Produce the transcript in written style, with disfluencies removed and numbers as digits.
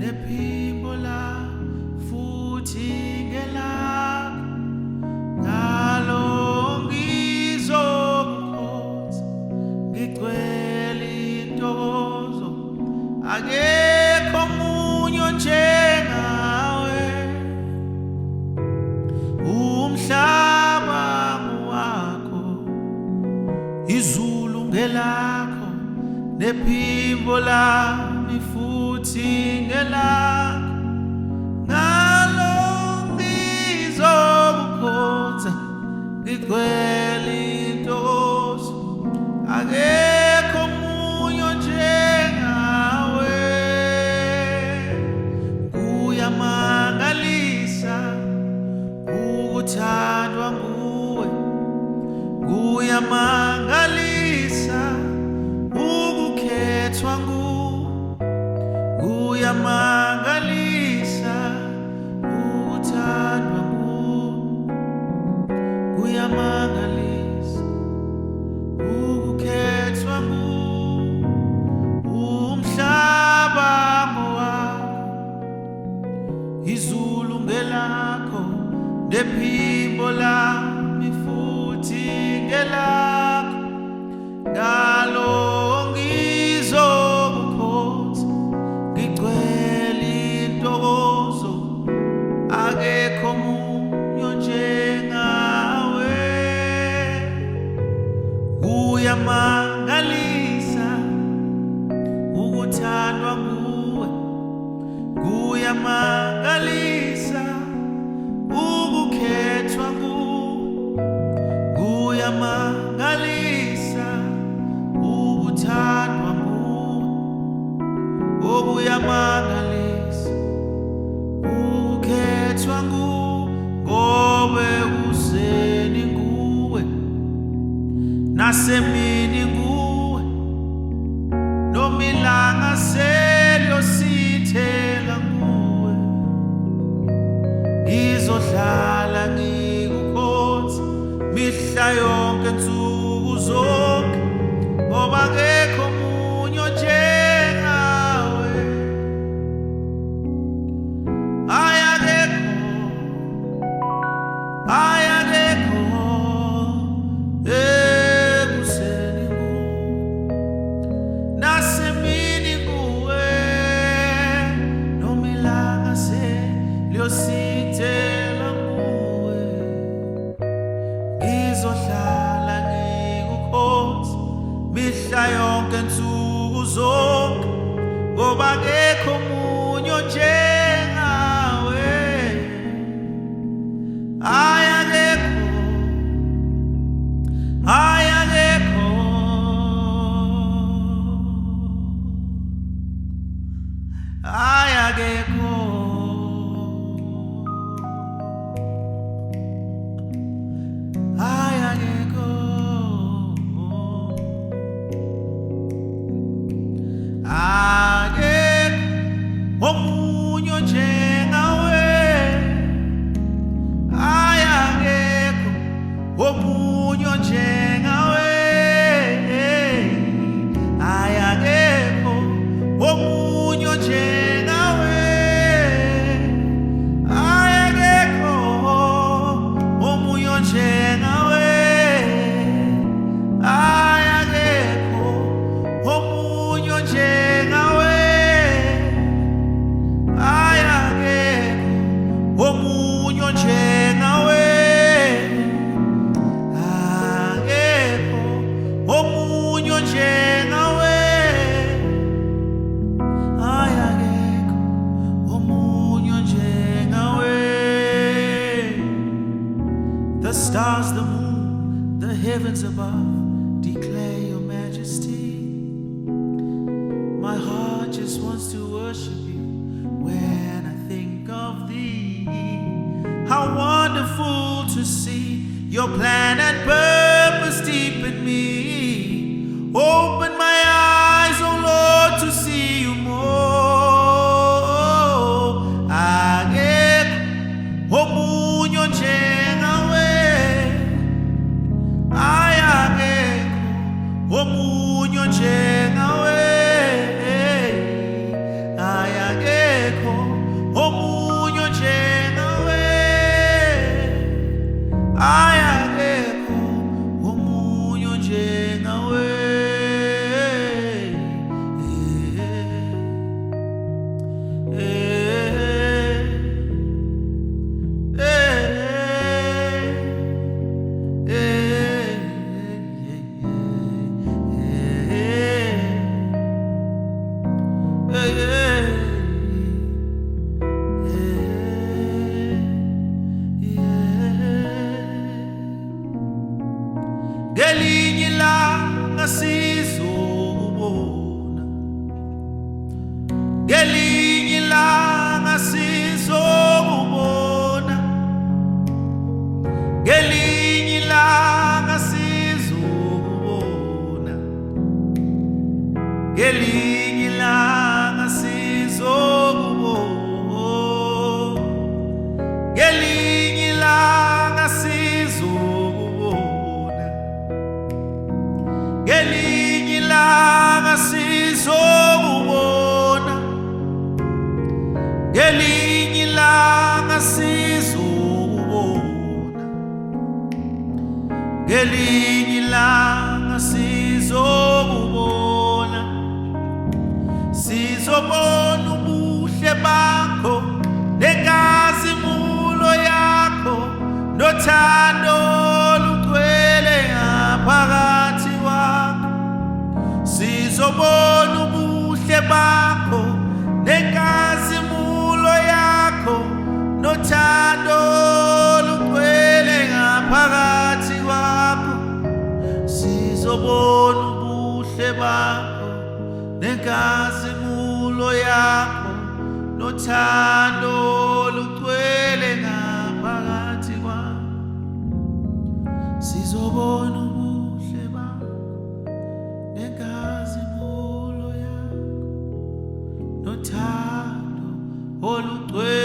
nephimbo lami futhi ngelakho, ngalo ngizokukhonza ngigcwele intokozo. Akekho omunye onjengawe, umhlaba ngowakho, izulu ngelakho, nephimbo lami futhi ngelakho, ngalo ngizokukhonza ngigcwele intokozo. Akekho omunye onjengawe, kuyamangalisa ukuthandwa nguwe, kuyamangalisa ukukhethwa nguwe, kuyamangalisa ukuthandwa nguwe, kuyamangalisa ukukhethwa nguwe. Umhlaba ngowakho, izulu ngelakho, nephimbo lami futhi ngelakho, ngalo ngizokukhonza ngigcwele intokozo. Akekho omunye onjengawe, kuyamangalisa ukuthandwa nguwe, kuyamangalisa ukukhethwa nguwe, kuyamangalisa ukuthandwa nguwe, okuyamangalisa ukukhethwa nguwe, ngoba ekuseni nguwe, nasemini nguwe, noma ilanga seliyosithela nguwe, ngizohlala ngikukhonza mihla yonke nsuku zonke, ngoba akekho omunye onjengawe. Akekho ekuseni nguwe, nasemini nguwe, noma ilanga seliyosithela nguwe, ngizohlala ngikukhonza mihla yonke nsuku zonke, ngoba akekho omunye onjengawe. Omunye onjengawe, akekho omunye onjengawe, akekho omunye onjengawe, akekho omunye onjengawe, akekho omunye onjengawe, omunye onjengawe, akekho omunye onjengawe, akekho omunye onjengawe. The stars, the moon, the heavens above declare your majesty. My heart just wants to worship you when I think of thee. How wonderful to see your plan and purpose deep in me. Open my eyes, oh Lord, to see you more. Akekho omunye onjengawe, akekho omunye onjengawe, akekho ngelinye ilanga sizobona, ngelinye ilanga sizobona, sizobona ubuhle bakho nenkazimulo yakho nothando olugcwele ngaphakathi kwakho. Sizobona ubuhle bakho nenkazimulo yakho nothando olugcwele ngaphakathi kwakho. Sizobona ubuhle bakho nenkazimulo yakho nothando olugcwele ngaphakathi kwakho. Sizobona ubuhle bakho nenkazimulo yakho nothando olugcwele